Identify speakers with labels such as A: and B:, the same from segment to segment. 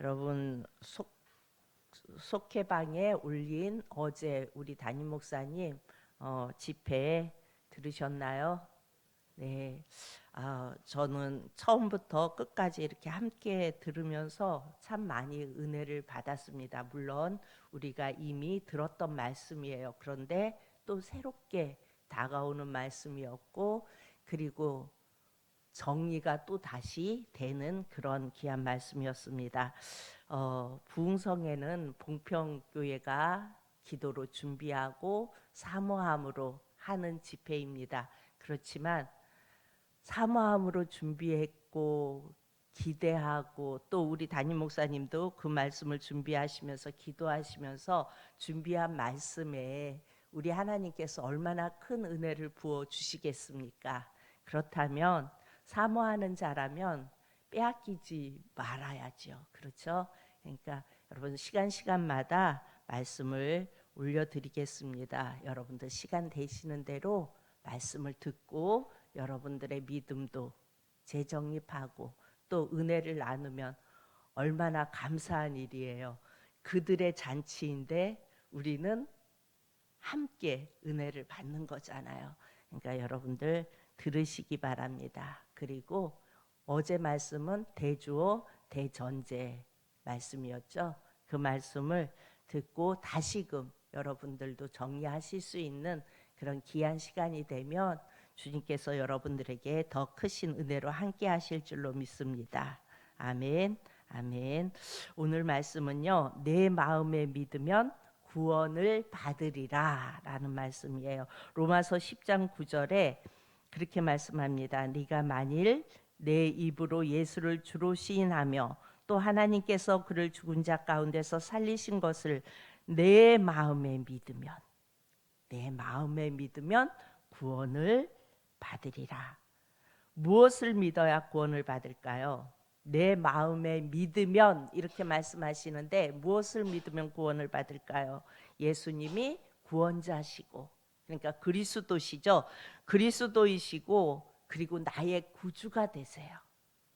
A: 여러분 속회방에 올린 어제 우리 담임 목사님 집회 들으셨나요? 네. 저는 처음부터 끝까지 이렇게 함께 들으면서 참 많이 은혜를 받았습니다. 물론 우리가 이미 들었던 말씀이에요. 그런데 또 새롭게 다가오는 말씀이었고, 그리고 정리가 또 다시 되는 그런 귀한 말씀이었습니다. 부흥성에는 봉평교회가 기도로 준비하고 사모함으로 하는 집회입니다. 그렇지만 사모함으로 준비했고 기대하고, 또 우리 담임 목사님도 그 말씀을 준비하시면서 기도하시면서 준비한 말씀에 우리 하나님께서 얼마나 큰 은혜를 부어 주시겠습니까? 그렇다면 사모하는 자라면 빼앗기지 말아야죠. 그렇죠? 그러니까 여러분 시간마다 말씀을 올려드리겠습니다. 여러분들 시간 되시는 대로 말씀을 듣고 여러분들의 믿음도 재정립하고 또 은혜를 나누면 얼마나 감사한 일이에요. 그들의 잔치인데 우리는 함께 은혜를 받는 거잖아요. 그러니까 여러분들 들으시기 바랍니다. 그리고 어제 말씀은 대주어 대전제 말씀이었죠. 그 말씀을 듣고 다시금 여러분들도 정리하실 수 있는 그런 귀한 시간이 되면 주님께서 여러분들에게 더 크신 은혜로 함께 하실 줄로 믿습니다. 아멘. 아멘. 오늘 말씀은요, 내 마음에 믿으면 구원을 받으리라 라는 말씀이에요. 로마서 10장 9절에 그렇게 말씀합니다. 네가 만일 내 입으로 예수를 주로 시인하며 또 하나님께서 그를 죽은 자 가운데서 살리신 것을 내 마음에 믿으면 구원을 받으리라. 무엇을 믿어야 구원을 받을까요? 내 마음에 믿으면 이렇게 말씀하시는데 무엇을 믿으면 구원을 받을까요? 예수님이 구원자시고, 그러니까 그리스도시죠. 그리스도이시고 그리고 나의 구주가 되세요.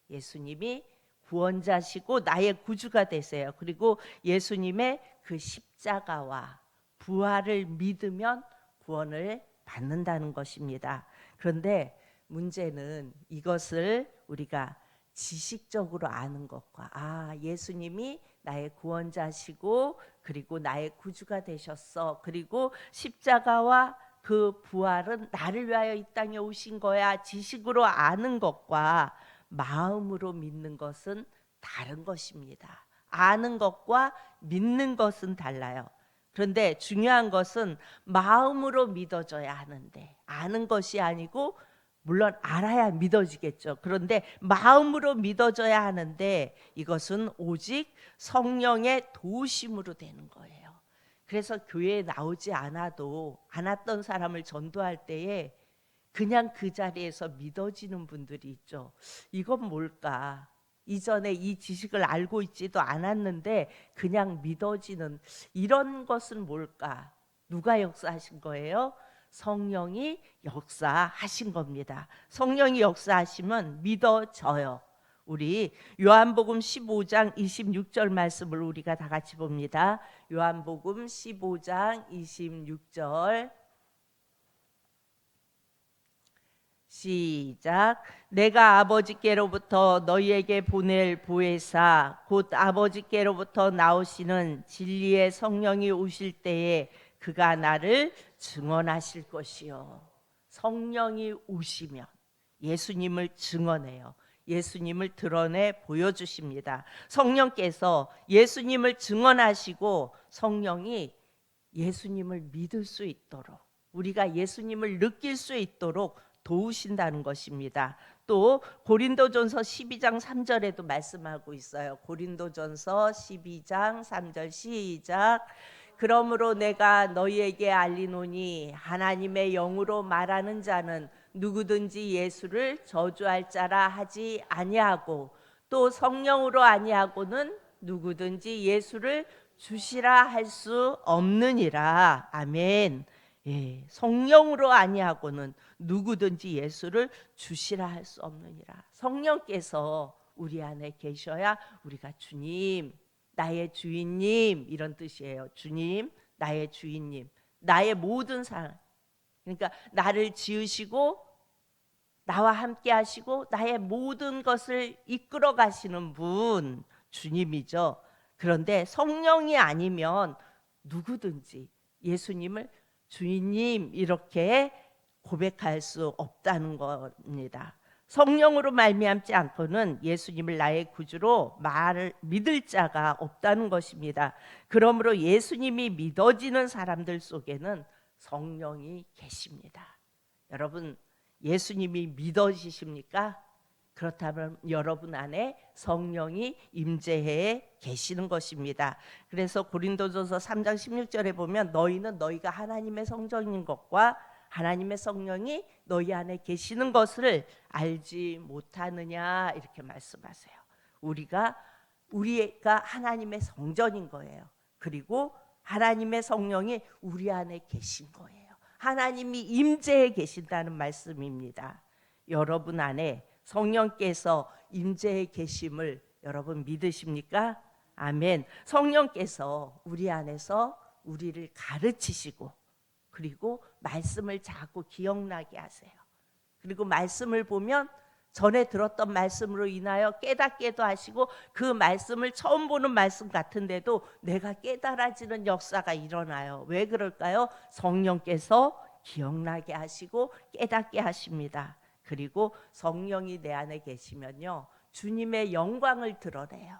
A: 예수님이 구원자시고 나의 구주가 되세요. 그리고 예수님의 그 십자가와 부활을 믿으면 구원을 받는다는 것입니다. 그런데 문제는 이것을 우리가 지식적으로 아는 것과 예수님이 나의 구원자시고 그리고 나의 구주가 되셨어, 그리고 십자가와 그 부활은 나를 위하여 이 땅에 오신 거야, 지식으로 아는 것과 마음으로 믿는 것은 다른 것입니다. 아는 것과 믿는 것은 달라요. 그런데 중요한 것은 마음으로 믿어져야 하는데, 아는 것이 아니고, 물론 알아야 믿어지겠죠. 그런데 마음으로 믿어져야 하는데 이것은 오직 성령의 도우심으로 되는 거예요. 그래서 교회에 나오지 않았던 사람을 전도할 때에 그냥 그 자리에서 믿어지는 분들이 있죠. 이건 뭘까? 이전에 이 지식을 알고 있지도 않았는데 그냥 믿어지는 이런 것은 뭘까? 누가 역사하신 거예요? 성령이 역사하신 겁니다. 성령이 역사하시면 믿어져요. 우리 요한복음 15장 26절 말씀을 우리가 다 같이 봅니다. 요한복음 15장 26절 시작. 내가 아버지께로부터 너희에게 보낼 보혜사 곧 아버지께로부터 나오시는 진리의 성령이 오실 때에 그가 나를 증언하실 것이요. 성령이 오시면 예수님을 증언해요. 예수님을 드러내 보여주십니다. 성령께서 예수님을 증언하시고 성령이 예수님을 믿을 수 있도록, 우리가 예수님을 느낄 수 있도록 도우신다는 것입니다. 또 고린도전서 12장 3절에도 말씀하고 있어요. 고린도전서 12장 3절 시작. 그러므로 내가 너희에게 알리노니 하나님의 영으로 말하는 자는 누구든지 예수를 저주할 자라 하지 아니하고 또 성령으로 아니하고는 누구든지 예수를 주시라 할 수 없느니라. 아멘. 예, 성령으로 아니하고는 누구든지 예수를 주시라 할 수 없느니라. 성령께서 우리 안에 계셔야 우리가 주님, 나의 주인님 이런 뜻이에요. 주님, 나의 주인님, 나의 모든 삶. 그러니까 나를 지으시고 나와 함께 하시고 나의 모든 것을 이끌어 가시는 분, 주님이죠. 그런데 성령이 아니면 누구든지 예수님을 주인님 이렇게 고백할 수 없다는 겁니다. 성령으로 말미암지 않고는 예수님을 나의 구주로 믿을 자가 없다는 것입니다. 그러므로 예수님이 믿어지는 사람들 속에는 성령이 계십니다. 여러분, 예수님이 믿어지십니까? 그렇다면 여러분 안에 성령이 임재해 계시는 것입니다. 그래서 고린도전서 3장 16절에 보면 너희는 너희가 하나님의 성전인 것과 하나님의 성령이 너희 안에 계시는 것을 알지 못하느냐 이렇게 말씀하세요. 우리가 하나님의 성전인 거예요. 그리고 하나님의 성령이 우리 안에 계신 거예요. 하나님이 임재해 계신다는 말씀입니다. 여러분 안에 성령께서 임재해 계심을 여러분 믿으십니까? 아멘. 성령께서 우리 안에서 우리를 가르치시고 그리고 말씀을 자꾸 기억나게 하세요. 그리고 말씀을 보면 전에 들었던 말씀으로 인하여 깨닫게도 하시고 그 말씀을 처음 보는 말씀 같은데도 내가 깨달아지는 역사가 일어나요. 왜 그럴까요? 성령께서 기억나게 하시고 깨닫게 하십니다. 그리고 성령이 내 안에 계시면요, 주님의 영광을 드러내요.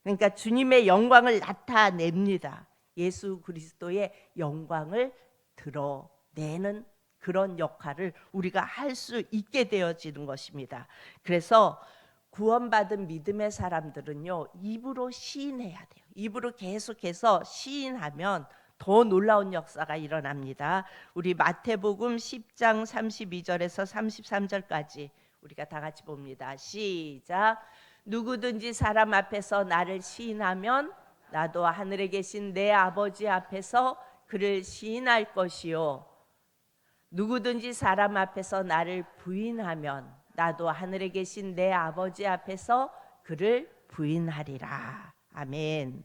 A: 그러니까 주님의 영광을 나타냅니다. 예수 그리스도의 영광을 드러내는 그런 역할을 우리가 할 수 있게 되어지는 것입니다. 그래서 구원받은 믿음의 사람들은요, 입으로 시인해야 돼요. 입으로 계속해서 시인하면 더 놀라운 역사가 일어납니다. 우리 마태복음 10장 32절에서 33절까지 우리가 다 같이 봅니다. 시작. 누구든지 사람 앞에서 나를 시인하면 나도 하늘에 계신 내 아버지 앞에서 그를 시인할 것이요, 누구든지 사람 앞에서 나를 부인하면 나도 하늘에 계신 내 아버지 앞에서 그를 부인하리라. 아멘.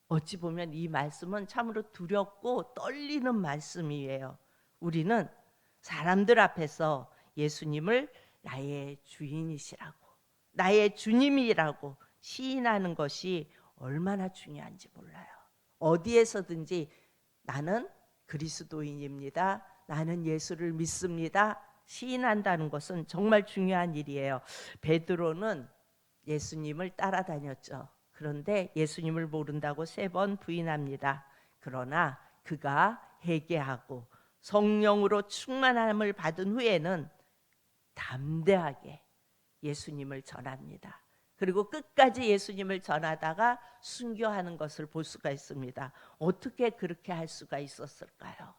A: 어찌 보면 이 말씀은 참으로 두렵고 떨리는 말씀이에요. 우리는 사람들 앞에서 예수님을 나의 주인이시라고, 나의 주님이라고 시인하는 것이 얼마나 중요한지 몰라요. 어디에서든지 나는 그리스도인입니다, 나는 예수를 믿습니다 시인한다는 것은 정말 중요한 일이에요. 베드로는 예수님을 따라다녔죠. 그런데 예수님을 모른다고 3번 부인합니다. 그러나 그가 회개하고 성령으로 충만함을 받은 후에는 담대하게 예수님을 전합니다. 그리고 끝까지 예수님을 전하다가 순교하는 것을 볼 수가 있습니다. 어떻게 그렇게 할 수가 있었을까요?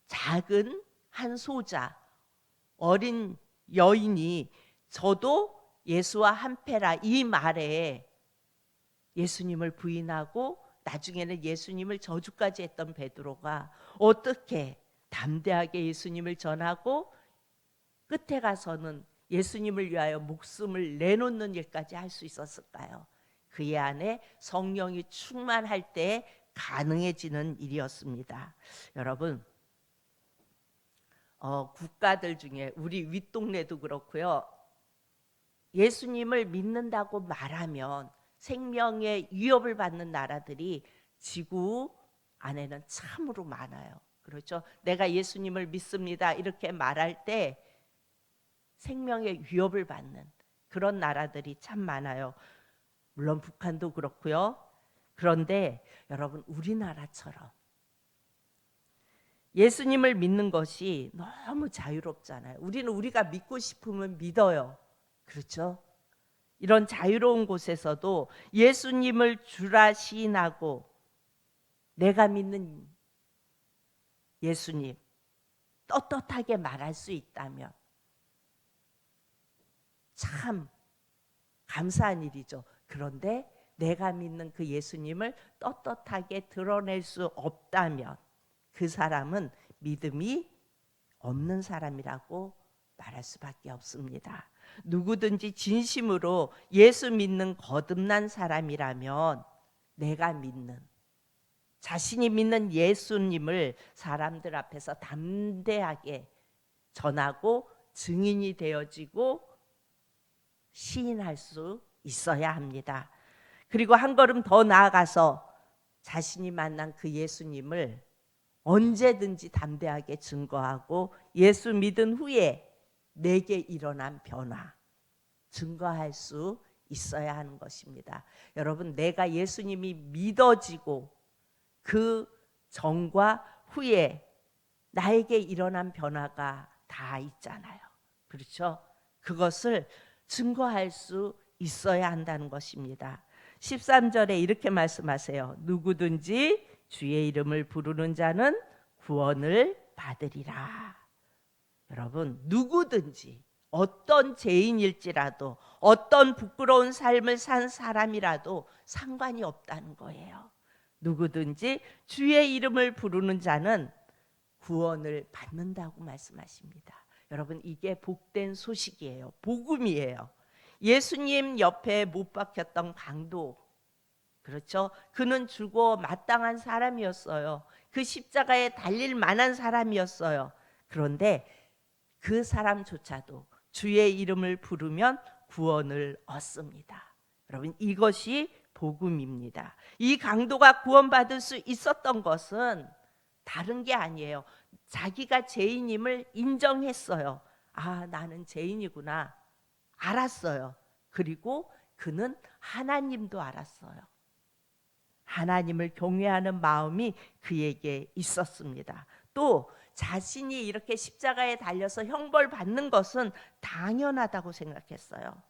A: 작은 한 소자, 어린 여인이 저도 예수와 한패라 이 말에 예수님을 부인하고 나중에는 예수님을 저주까지 했던 베드로가 어떻게 담대하게 예수님을 전하고 끝에 가서는 예수님을 위하여 목숨을 내놓는 일까지 할 수 있었을까요? 그의 안에 성령이 충만할 때 가능해지는 일이었습니다. 여러분, 국가들 중에 우리 윗동네도 그렇고요, 예수님을 믿는다고 말하면 생명의 위협을 받는 나라들이 지구 안에는 참으로 많아요. 그렇죠? 내가 예수님을 믿습니다 이렇게 말할 때 생명의 위협을 받는 그런 나라들이 참 많아요. 물론 북한도 그렇고요. 그런데 여러분, 우리나라처럼 예수님을 믿는 것이 너무 자유롭잖아요. 우리는 우리가 믿고 싶으면 믿어요. 그렇죠? 이런 자유로운 곳에서도 예수님을 주라 시인하고 내가 믿는 예수님 떳떳하게 말할 수 있다면 참 감사한 일이죠. 그런데 내가 믿는 그 예수님을 떳떳하게 드러낼 수 없다면 그 사람은 믿음이 없는 사람이라고 말할 수밖에 없습니다. 누구든지 진심으로 예수 믿는 거듭난 사람이라면 내가 믿는, 자신이 믿는 예수님을 사람들 앞에서 담대하게 전하고 증인이 되어지고 시인할 수 있어야 합니다. 그리고 한 걸음 더 나아가서 자신이 만난 그 예수님을 언제든지 담대하게 증거하고 예수 믿은 후에 내게 일어난 변화 증거할 수 있어야 하는 것입니다. 여러분, 내가 예수님이 믿어지고 그 전과 후에 나에게 일어난 변화가 다 있잖아요. 그렇죠? 그것을 증거할 수 있어야 한다는 것입니다. 13절에 이렇게 말씀하세요. 누구든지 주의 이름을 부르는 자는 구원을 받으리라. 여러분, 누구든지 어떤 죄인일지라도 어떤 부끄러운 삶을 산 사람이라도 상관이 없다는 거예요. 누구든지 주의 이름을 부르는 자는 구원을 받는다고 말씀하십니다. 여러분, 이게 복된 소식이에요. 복음이에요. 예수님 옆에 못 박혔던 강도, 그렇죠? 그는 죽어 마땅한 사람이었어요. 그 십자가에 달릴 만한 사람이었어요. 그런데 그 사람조차도 주의 이름을 부르면 구원을 얻습니다. 여러분, 이것이 복음입니다. 이 강도가 구원받을 수 있었던 것은 다른 게 아니에요. 자기가 죄인임을 인정했어요. 아, 나는 죄인이구나. 알았어요. 그리고 그는 하나님도 알았어요. 하나님을 경외하는 마음이 그에게 있었습니다. 또 자신이 이렇게 십자가에 달려서 형벌 받는 것은 당연하다고 생각했어요.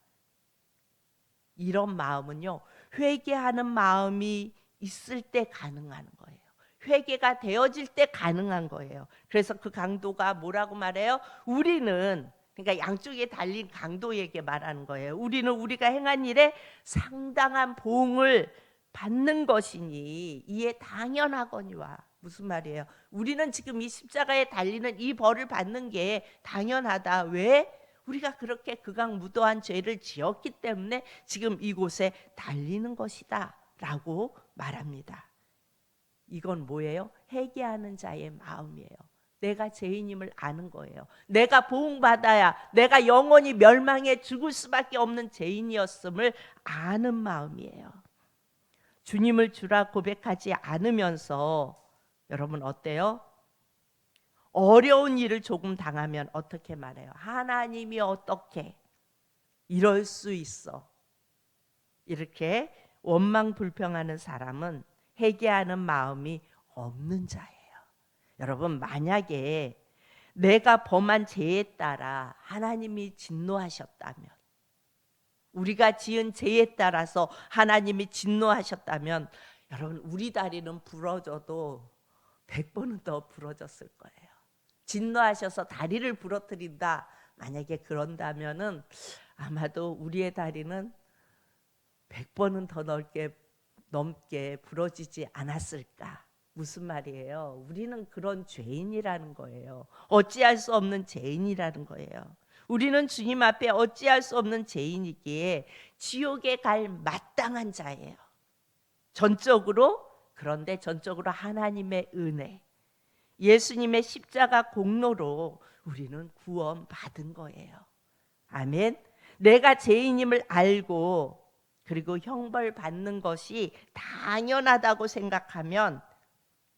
A: 이런 마음은요, 회개하는 마음이 있을 때 가능한 거예요. 회개가 되어질 때 가능한 거예요. 그래서 그 강도가 뭐라고 말해요? 우리는, 그러니까 양쪽에 달린 강도에게 말하는 거예요. 우리는 우리가 행한 일에 상당한 보응을 받는 것이니 이에 당연하거니와. 무슨 말이에요? 우리는 지금 이 십자가에 달리는 이 벌을 받는 게 당연하다. 왜? 우리가 그렇게 극악무도한 죄를 지었기 때문에 지금 이곳에 달리는 것이다 라고 말합니다. 이건 뭐예요? 회개하는 자의 마음이에요. 내가 죄인임을 아는 거예요. 내가 보응받아야 내가 영원히 멸망해 죽을 수밖에 없는 죄인이었음을 아는 마음이에요. 주님을 주라 고백하지 않으면서 여러분 어때요? 어려운 일을 조금 당하면 어떻게 말해요? 하나님이 어떻게 이럴 수 있어? 이렇게 원망 불평하는 사람은 회개하는 마음이 없는 자예요. 여러분, 만약에 내가 범한 죄에 따라 하나님이 진노하셨다면, 우리가 지은 죄에 따라서 하나님이 진노하셨다면, 여러분, 우리 다리는 부러져도 100번은 더 부러졌을 거예요. 진노하셔서 다리를 부러뜨린다, 만약에 그런다면은 아마도 우리의 다리는 100번은 더 넘게 부러지지 않았을까. 무슨 말이에요? 우리는 그런 죄인이라는 거예요. 어찌할 수 없는 죄인이라는 거예요. 우리는 주님 앞에 어찌할 수 없는 죄인이기에 지옥에 갈 마땅한 자예요. 그런데 전적으로 하나님의 은혜, 예수님의 십자가 공로로 우리는 구원받은 거예요. 아멘. 내가 죄인임을 알고 그리고 형벌 받는 것이 당연하다고 생각하면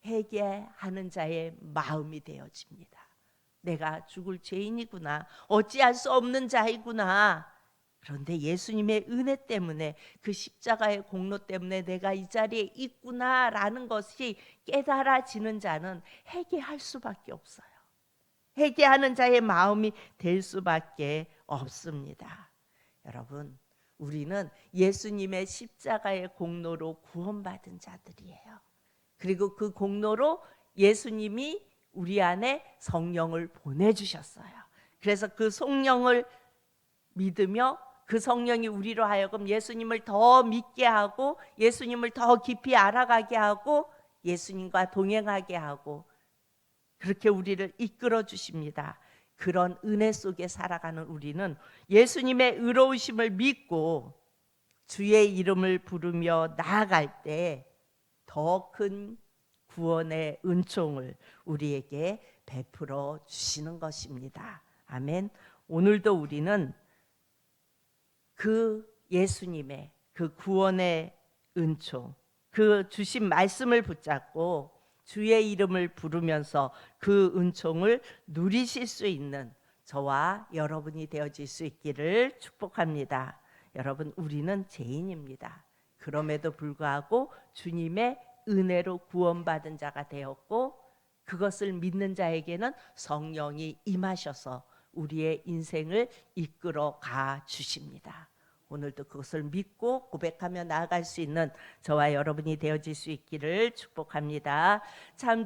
A: 회개하는 자의 마음이 되어집니다. 내가 죽을 죄인이구나. 어찌할 수 없는 자이구나. 그런데 예수님의 은혜 때문에, 그 십자가의 공로 때문에 내가 이 자리에 있구나라는 것이 깨달아지는 자는 회개할 수밖에 없어요. 회개하는 자의 마음이 될 수밖에 없습니다. 여러분, 우리는 예수님의 십자가의 공로로 구원받은 자들이에요. 그리고 그 공로로 예수님이 우리 안에 성령을 보내주셨어요. 그래서 그 성령을 믿으며 그 성령이 우리로 하여금 예수님을 더 믿게 하고 예수님을 더 깊이 알아가게 하고 예수님과 동행하게 하고 그렇게 우리를 이끌어 주십니다. 그런 은혜 속에 살아가는 우리는 예수님의 의로우심을 믿고 주의 이름을 부르며 나아갈 때 더 큰 구원의 은총을 우리에게 베풀어 주시는 것입니다. 아멘. 오늘도 우리는 그 예수님의 그 구원의 은총, 그 주신 말씀을 붙잡고 주의 이름을 부르면서 그 은총을 누리실 수 있는 저와 여러분이 되어질 수 있기를 축복합니다. 여러분, 우리는 죄인입니다. 그럼에도 불구하고 주님의 은혜로 구원받은 자가 되었고, 그것을 믿는 자에게는 성령이 임하셔서 우리의 인생을 이끌어 가 주십니다. 오늘도 그것을 믿고 고백하며 나아갈 수 있는 저와 여러분이 되어질 수 있기를 축복합니다. 참